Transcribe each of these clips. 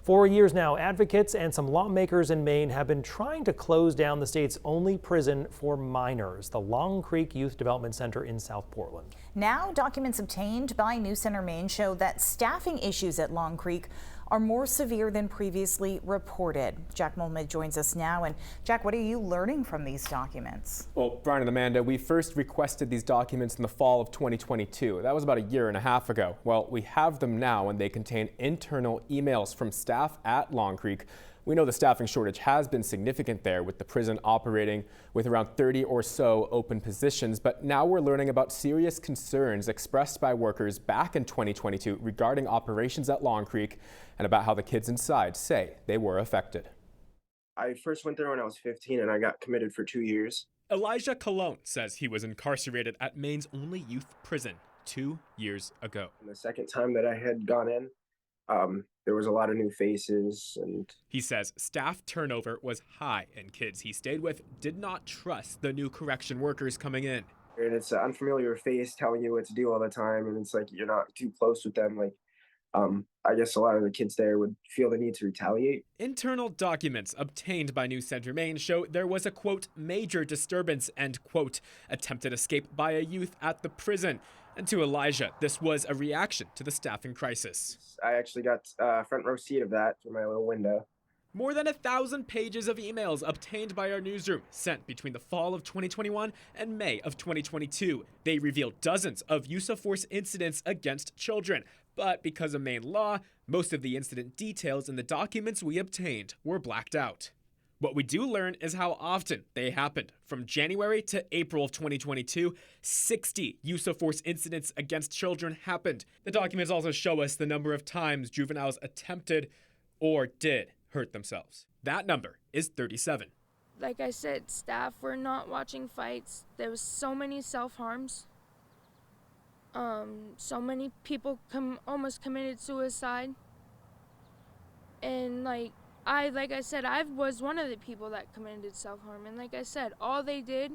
For years now, advocates and some lawmakers in Maine have been trying to close down the state's only prison for minors, the Long Creek Youth Development Center in South Portland. Now, documents obtained by News Center Maine show that staffing issues at Long Creek are more severe than previously reported. Jack Molmid joins us now. And Jack, what are you learning from these documents? Well, Brian and Amanda, we first requested these documents in the fall of 2022. That was about a year and a half ago. Well, we have them now, and they contain internal emails from staff at Long Creek. We know the staffing shortage has been significant there, with the prison operating with around 30 or so open positions. But now we're learning about serious concerns expressed by workers back in 2022 regarding operations at Long Creek and about how the kids inside say they were affected. I first went there when I was 15 and I got committed for 2 years. Elijah Colon says he was incarcerated at Maine's only youth prison 2 years ago. And the second time that I had gone in, there was a lot of new faces, and he says staff turnover was high and kids he stayed with did not trust the new correction workers coming in. And it's an unfamiliar face telling you what to do all the time, and it's like you're not too close with them. Like, I guess a lot of the kids there would feel the need to retaliate. Internal documents obtained by News Center Maine show there was a, quote, major disturbance and, quote, attempted escape by a youth at the prison. And to Elijah, this was a reaction to the staffing crisis. I actually got a front row seat of that through my little window. More than 1,000 pages of emails obtained by our newsroom sent between the fall of 2021 and May of 2022. They reveal dozens of use of force incidents against children. But because of Maine law, most of the incident details in the documents we obtained were blacked out. What we do learn is how often they happened. From January to April of 2022, 60 use of force incidents against children happened. The documents also show us the number of times juveniles attempted or did hurt themselves. That number is 37. Like I said, staff were not watching fights. There was so many self-harms. So many people almost committed suicide. And like I said, I was one of the people that committed self-harm. And like I said, all they did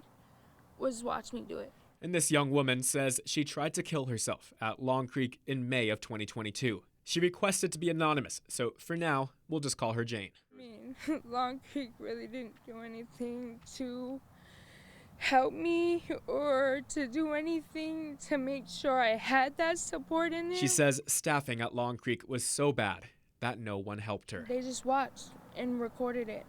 was watch me do it. And this young woman says she tried to kill herself at Long Creek in May of 2022. She requested to be anonymous, so for now, we'll just call her Jane. I mean, Long Creek really didn't do anything to help me or to do anything to make sure I had that support in there. She says staffing at Long Creek was so bad that no one helped her. They just watched and recorded it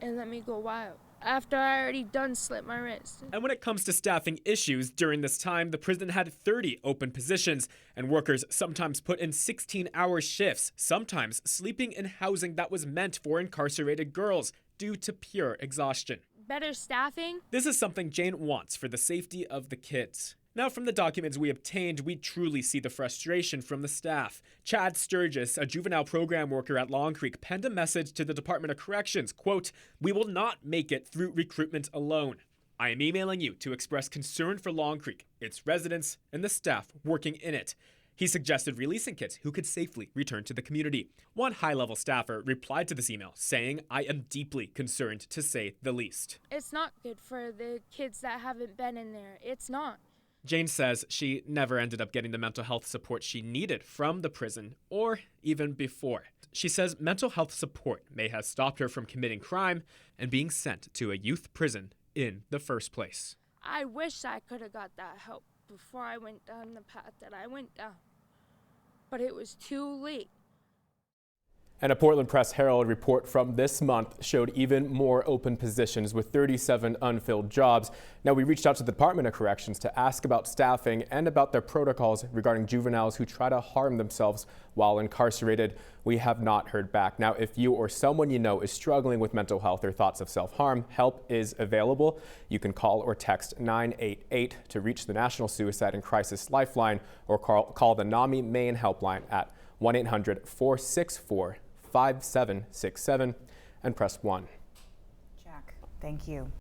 and let me go wild after I already done slit my wrist. And when it comes to staffing issues, during this time, the prison had 30 open positions, and workers sometimes put in 16-hour shifts, sometimes sleeping in housing that was meant for incarcerated girls due to pure exhaustion. Better staffing? This is something Jane wants for the safety of the kids. Now, from the documents we obtained, we truly see the frustration from the staff. Chad Sturgis, a juvenile program worker at Long Creek, penned a message to the Department of Corrections, quote, "We will not make it through recruitment alone. I am emailing you to express concern for Long Creek, its residents, and the staff working in it." He suggested releasing kids who could safely return to the community. One high-level staffer replied to this email saying, "I am deeply concerned, to say the least." It's not good for the kids that haven't been in there. It's not. Jane says she never ended up getting the mental health support she needed from the prison or even before. She says mental health support may have stopped her from committing crime and being sent to a youth prison in the first place. I wish I could have got that help before I went down the path that I went down, but it was too late. And a Portland Press Herald report from this month showed even more open positions with 37 unfilled jobs. Now, we reached out to the Department of Corrections to ask about staffing and about their protocols regarding juveniles who try to harm themselves while incarcerated. We have not heard back. Now, if you or someone you know is struggling with mental health or thoughts of self-harm, help is available. You can call or text 988 to reach the National Suicide and Crisis Lifeline, or call the NAMI Maine helpline at 1-800-464-5767 and press 1. Jack, thank you.